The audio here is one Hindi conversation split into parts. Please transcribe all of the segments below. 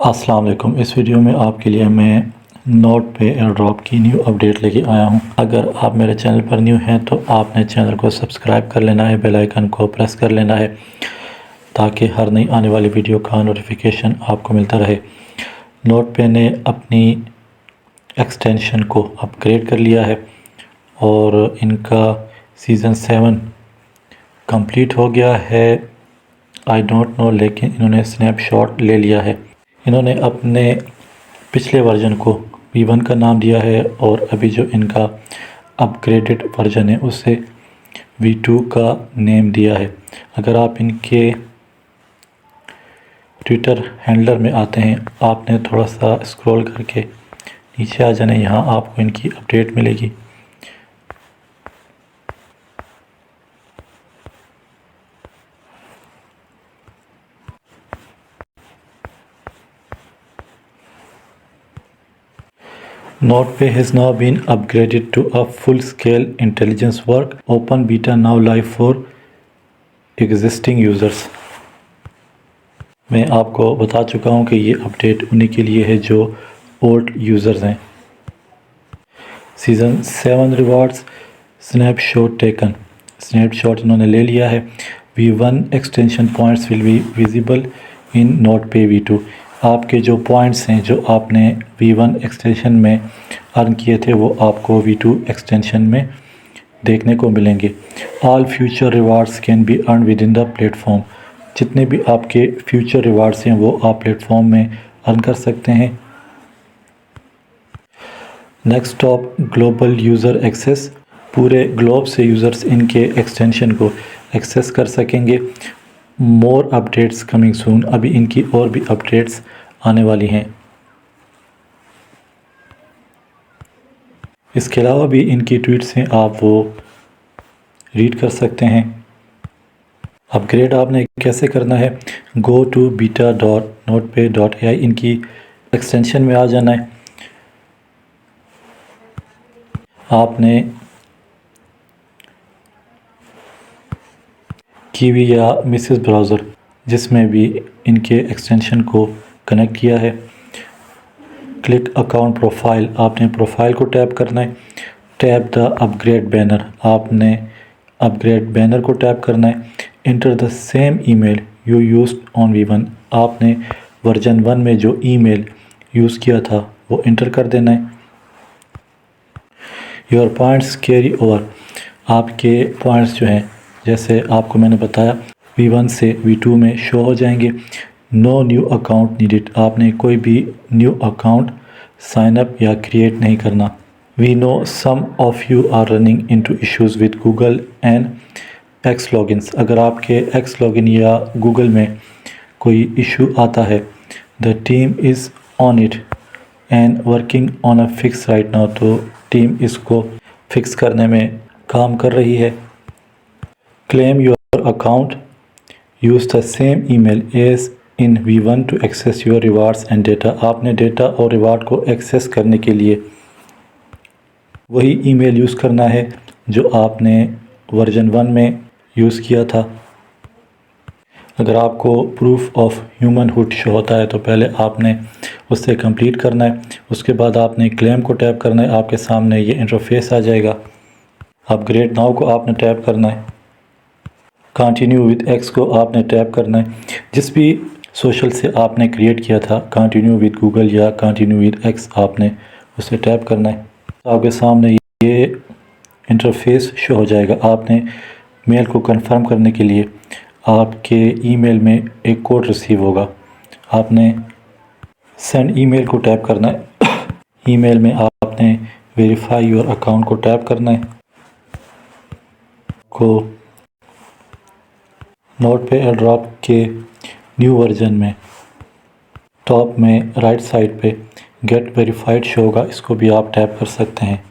अस्सलाम वालेकुम। इस वीडियो में आपके लिए मैं नोट पे एयर ड्रॉप की न्यू अपडेट लेके आया हूं। अगर आप मेरे चैनल पर न्यू हैं तो आपने चैनल को सब्सक्राइब कर लेना है, बेल आइकन को प्रेस कर लेना है ताकि हर नई आने वाली वीडियो का नोटिफिकेशन आपको मिलता रहे। नोट पे ने अपनी एक्सटेंशन को अपग्रेड कर लिया है और इनका सीज़न 7 कंप्लीट हो गया है। आई डोंट नो, लेकिन इन्होंने स्नैपशॉट ले लिया है। इन्होंने अपने पिछले वर्जन को V1 का नाम दिया है और अभी जो इनका अपग्रेडेड वर्जन है उसे V2 का नेम दिया है। अगर आप इनके ट्विटर हैंडलर में आते हैं, आपने थोड़ा सा स्क्रॉल करके नीचे आ जाना, यहाँ आपको इनकी अपडेट मिलेगी। NotePay has now been upgraded to a full-scale intelligence work. Open beta now live for existing users. मैं आपको बता चुका हूँ कि ये अपडेट उन्हीं के लिए है जो ओल्ड यूज़र्स हैं। Season 7 rewards snapshot taken. Snapshot इन्होंने ले लिया है। V1 extension points will be visible in NotePay V2। आपके जो पॉइंट्स हैं जो आपने V1 एक्सटेंशन में अर्न किए थे वो आपको V2 एक्सटेंशन में देखने को मिलेंगे। All future rewards can be earn with in the platform. जितने भी आपके फ्यूचर रिवार्ड्स हैं वो आप प्लेटफॉर्म में अर्न कर सकते हैं। Next top global user access. पूरे ग्लोब से यूज़र्स इनके एक्सटेंशन को एक्सेस कर सकेंगे। More updates coming soon. अभी इनकी और भी अपडेट्स आने वाली हैं। इसके अलावा भी इनकी ट्वीट्स हैं, आप वो रीड कर सकते हैं। अपग्रेड आपने कैसे करना है, गो टू beta.notepay.ai, इनकी एक्सटेंशन में आ जाना है। आपने कीवी या मिसेस ब्राउज़र जिसमें भी इनके एक्सटेंशन को कनेक्ट किया है, क्लिक अकाउंट प्रोफाइल, आपने प्रोफाइल को टैप करना है। टैप द अपग्रेड बैनर, आपने अपग्रेड बैनर को टैप करना है। Enter the same email you used on V1, आपने वर्जन 1 में जो ईमेल यूज़ किया था वो इंटर कर देना है। योर पॉइंट्स कैरी ओवर, आपके पॉइंट्स जो हैं जैसे आपको मैंने बताया V1 से V2 में शो हो जाएंगे। नो न्यू अकाउंट नीडेड, आपने कोई भी न्यू अकाउंट साइन अप या क्रिएट नहीं करना। We know some of you are running into issues with Google and X logins, अगर आपके एक्स लॉगिन या गूगल में कोई इशू आता है, the team is on it and working on a fix right now, तो टीम इसको फिक्स करने में काम कर रही है। Claim your account, use the same email as in V1 to access your rewards and data, आपने डेटा और रिवार्ड को एक्सेस करने के लिए वही ईमेल यूज़ करना है जो आपने वर्जन 1 में यूज़ किया था। अगर आपको प्रूफ ऑफ ह्यूमनहुड शो होता है तो पहले आपने उससे कंप्लीट करना है, उसके बाद आपने क्लेम को टैप करना है। आपके सामने ये इंटरफेस आ जाएगा। अपग्रेड नाउ को आपने टैप करना है। कंटिन्यू विद एक्स को आपने टैप करना है। जिस भी सोशल से आपने क्रिएट किया था, कंटिन्यू विद गूगल या कंटिन्यू विद एक्स, आपने उसे टैप करना है। आपके सामने ये इंटरफेस शो हो जाएगा। आपने मेल को कंफर्म करने के लिए आपके ईमेल में एक कोड रिसीव होगा, आपने सेंड ईमेल को टैप करना है। ईमेल में आपने वेरीफाई योर अकाउंट को टैप करना है। को NotePay एयर ड्रॉप के न्यू वर्जन में टॉप में राइट साइड पे गेट वेरीफाइड शो होगा, इसको भी आप टैप कर सकते हैं।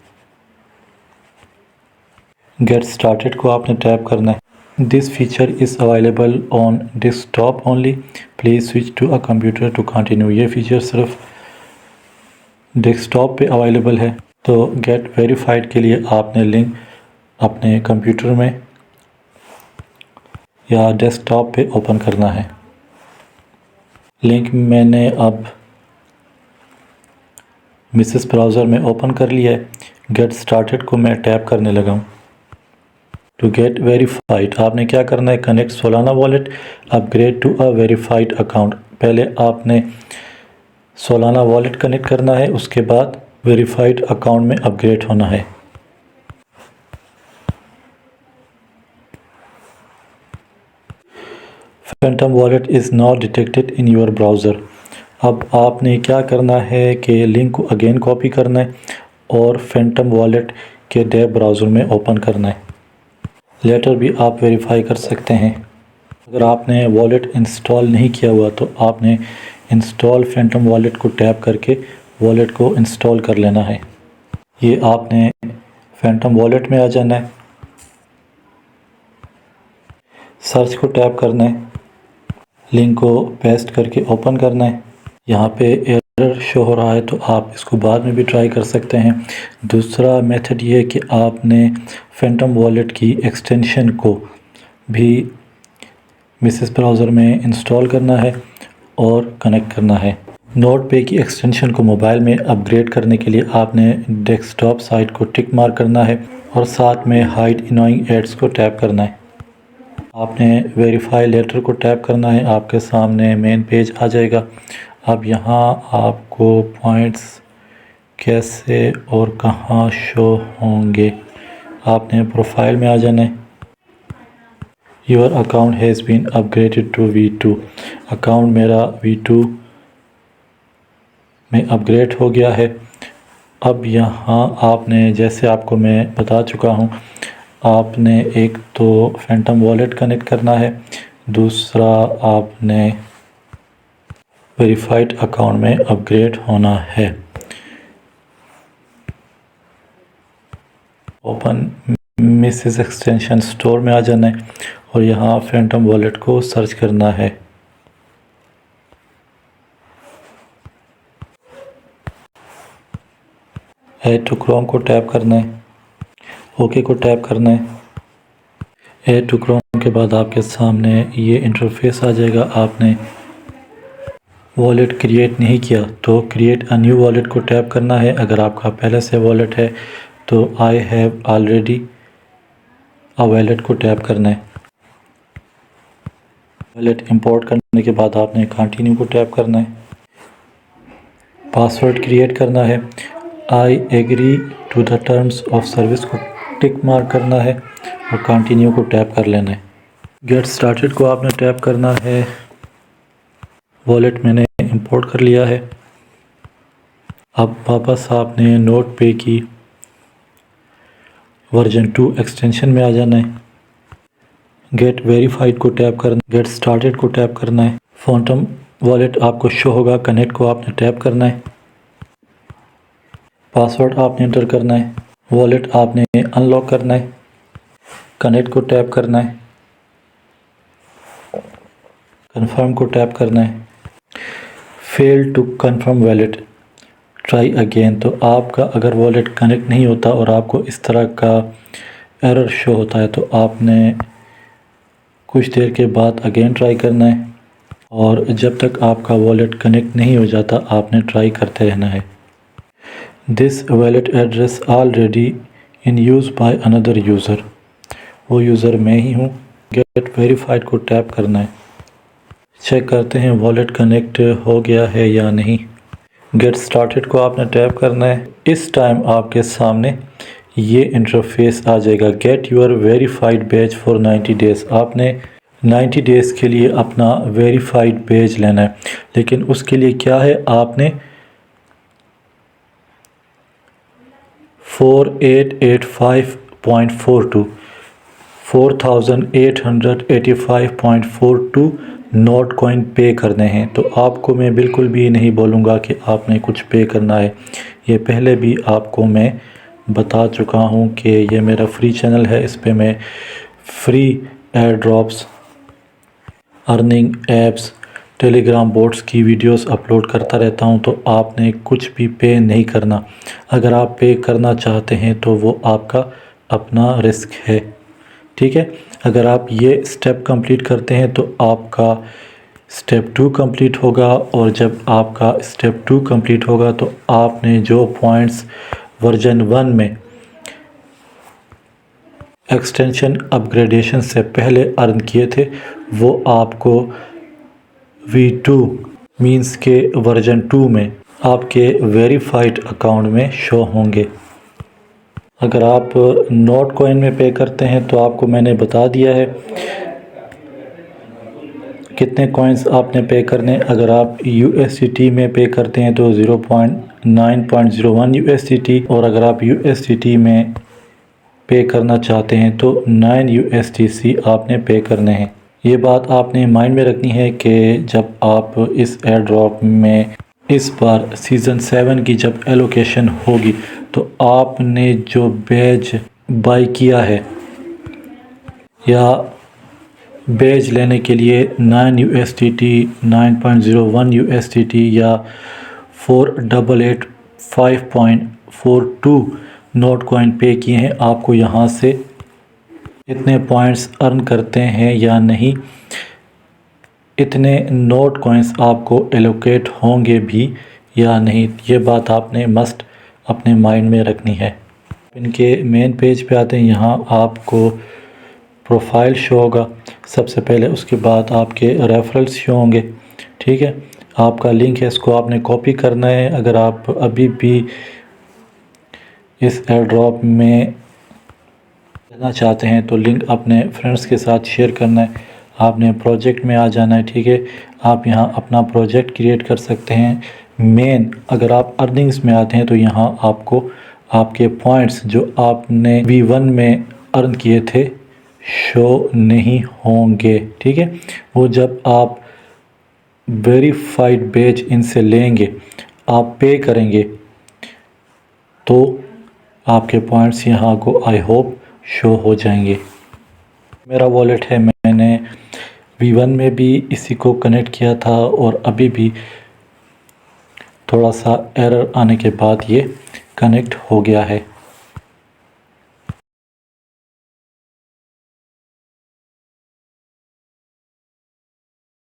गेट स्टार्टेड को आपने टैप करना है। This feature is available on desktop only, please switch to a computer to continue, ये फीचर सिर्फ डेस्कटॉप पे अवेलेबल है। तो गेट वेरीफाइड के लिए आपने लिंक अपने कंप्यूटर में या डेस्कटॉप पे ओपन करना है। लिंक मैंने अब मिसेस ब्राउज़र में ओपन कर लिया है। गेट स्टार्टेड को मैं टैप करने लगा हूँ। टू गेट वेरीफाइड आपने क्या करना है, connect Solana wallet, upgrade to a verified account. पहले आपने सोलाना वॉलेट कनेक्ट करना है, उसके बाद वेरीफाइड अकाउंट में अपग्रेड होना है। Phantom wallet is not detected in your browser. अब आपने क्या करना है कि लिंक को अगेन कॉपी करना है और फैंटम वॉलेट के टैब ब्राउज़र में ओपन करना है। लेटर भी आप वेरीफाई कर सकते हैं। अगर आपने वॉलेट इंस्टॉल नहीं किया हुआ तो आपने इंस्टॉल फैंटम वॉलेट को टैप करके वॉलेट को इंस्टॉल कर लेना है। ये आपने फैंटम वॉलेट में आ जाना है, सर्च को टैप करना है, लिंक को पेस्ट करके ओपन करना है। यहाँ पे एरर शो हो रहा है तो आप इसको बाद में भी ट्राई कर सकते हैं। दूसरा मेथड ये है कि आपने फैंटम वॉलेट की एक्सटेंशन को भी मिसेस ब्राउज़र में इंस्टॉल करना है और कनेक्ट करना है। नोट पे की एक्सटेंशन को मोबाइल में अपग्रेड करने के लिए आपने डेस्कटॉप साइट को टिक मार्क करना है और साथ में हाइड इनोइंग एड्स को टैप करना है। आपने वेरीफाई लेटर को टैप करना है, आपके सामने मेन पेज आ जाएगा। अब यहाँ आपको पॉइंट्स कैसे और कहाँ शो होंगे, आपने प्रोफाइल में आ जाना है। Your account has been upgraded to V2। Account मेरा V2 में अपग्रेड हो गया है। अब यहाँ आपने, जैसे आपको मैं बता चुका हूँ, आपने एक तो फैंटम वॉलेट कनेक्ट करना है, दूसरा आपने वेरीफाइड अकाउंट में अपग्रेड होना है। ओपन मिसेस एक्सटेंशन स्टोर में आ जाना है और यहाँ फैंटम वॉलेट को सर्च करना है। ऐड टू क्रोम को टैप करना है, ओके को टैप करना है। ऐड टू क्रोम के बाद आपके सामने ये इंटरफेस आ जाएगा। आपने वॉलेट क्रिएट नहीं किया तो क्रिएट अ न्यू वॉलेट को टैप करना है। अगर आपका पहले से वॉलेट है तो I have already a wallet को टैप करना है। वॉलेट इंपोर्ट करने के बाद आपने कंटिन्यू को टैप करना है। पासवर्ड क्रिएट करना है, I agree to the terms of service को टिक मार्क करना है और कंटिन्यू को टैप कर लेना है। गेट स्टार्टेड को आपने टैप करना है। वॉलेट मैंने इंपोर्ट कर लिया है। अब वापस आपने नोट पे की वर्जन 2 एक्सटेंशन में आ जाना है। गेट वेरीफाइड को टैप करना, गेट स्टार्टेड को टैप करना है। फैंटम वॉलेट आपको शो होगा, कनेक्ट को आपने टैप करना है। पासवर्ड आपने एंटर करना है। वॉलेट आपने अनलॉक करना है, कनेक्ट को टैप करना है, कंफर्म को टैप करना है। Fail to confirm wallet, try again. तो आपका अगर वॉलेट कनेक्ट नहीं होता और आपको इस तरह का एरर शो होता है तो आपने कुछ देर के बाद अगेन ट्राई करना है और जब तक आपका वॉलेट कनेक्ट नहीं हो जाता आपने ट्राई करते रहना है। This wallet address already in use by another user, वो यूज़र मैं ही हूँ। गेट वेरीफाइड को टैप करना है। चेक करते हैं वॉलेट कनेक्ट हो गया है या नहीं। गेट स्टार्टेड को आपने टैप करना है। इस टाइम आपके सामने ये इंटरफेस आ जाएगा, get your verified badge for 90 days. आपने 90 डेज़ के लिए अपना वेरीफाइड बैज लेना है, लेकिन उसके लिए क्या है, आपने 4885.42 4885.42 नोट कॉइन पे करने हैं। तो आपको मैं बिल्कुल भी नहीं बोलूँगा कि आपने कुछ पे करना है। ये पहले भी आपको मैं बता चुका हूँ कि ये मेरा फ्री चैनल है, इस पे मैं free air drops, earning apps, Telegram boats की वीडियोस अपलोड करता रहता हूं। तो आपने कुछ भी पे नहीं करना। अगर आप पे करना चाहते हैं तो वो आपका अपना रिस्क है, ठीक है। अगर आप ये स्टेप कंप्लीट करते हैं तो आपका स्टेप 2 कंप्लीट होगा और जब आपका स्टेप 2 कंप्लीट होगा तो आपने जो पॉइंट्स वर्जन 1 में एक्सटेंशन अपग्रेडेशन से पहले अर्न किए थे वो आपको V2 मींस के वर्जन 2 में आपके वेरीफाइड अकाउंट में शो होंगे। अगर आप नोट कॉइन में पे करते हैं तो आपको मैंने बता दिया है कितने कॉइन्स आपने पे करने। अगर आप USDT में पे करते हैं तो 0.901 USDT और अगर आप USDT में पे करना चाहते हैं तो 9 USDC आपने पे करने हैं। ये बात आपने माइंड में रखनी है कि जब आप इस एयर ड्रॉप में इस बार सीज़न 7 की जब एलोकेशन होगी तो आपने जो बैज बाई किया है या बैज लेने के लिए 9 USDT, 9.01 USDT या 4885.42 नोट कॉइन पे किए हैं, आपको यहाँ से इतने पॉइंट्स अर्न करते हैं या नहीं, इतने नोट कॉइन्स आपको एलोकेट होंगे भी या नहीं, ये बात आपने मस्ट अपने माइंड में रखनी है। इनके मेन पेज पे आते हैं, यहाँ आपको प्रोफाइल शो होगा सबसे पहले, उसके बाद आपके रेफरल्स शो होंगे। ठीक है, आपका लिंक है, इसको आपने कॉपी करना है। अगर आप अभी भी इस एयर ड्रॉप में रहना चाहते हैं तो लिंक अपने फ्रेंड्स के साथ शेयर करना है। आपने प्रोजेक्ट में आ जाना है। ठीक है, आप यहाँ अपना प्रोजेक्ट क्रिएट कर सकते हैं। मेन अगर आप अर्निंग्स में आते हैं तो यहाँ आपको आपके पॉइंट्स जो आपने V1 में अर्न किए थे शो नहीं होंगे। ठीक है, वो जब आप वेरीफाइड बैज इनसे लेंगे, आप पे करेंगे तो आपके पॉइंट्स यहाँ को आई होप शो हो जाएंगे। मेरा वॉलेट है, मैंने V1 में भी इसी को कनेक्ट किया था और अभी भी थोड़ा सा एरर आने के बाद ये कनेक्ट हो गया है।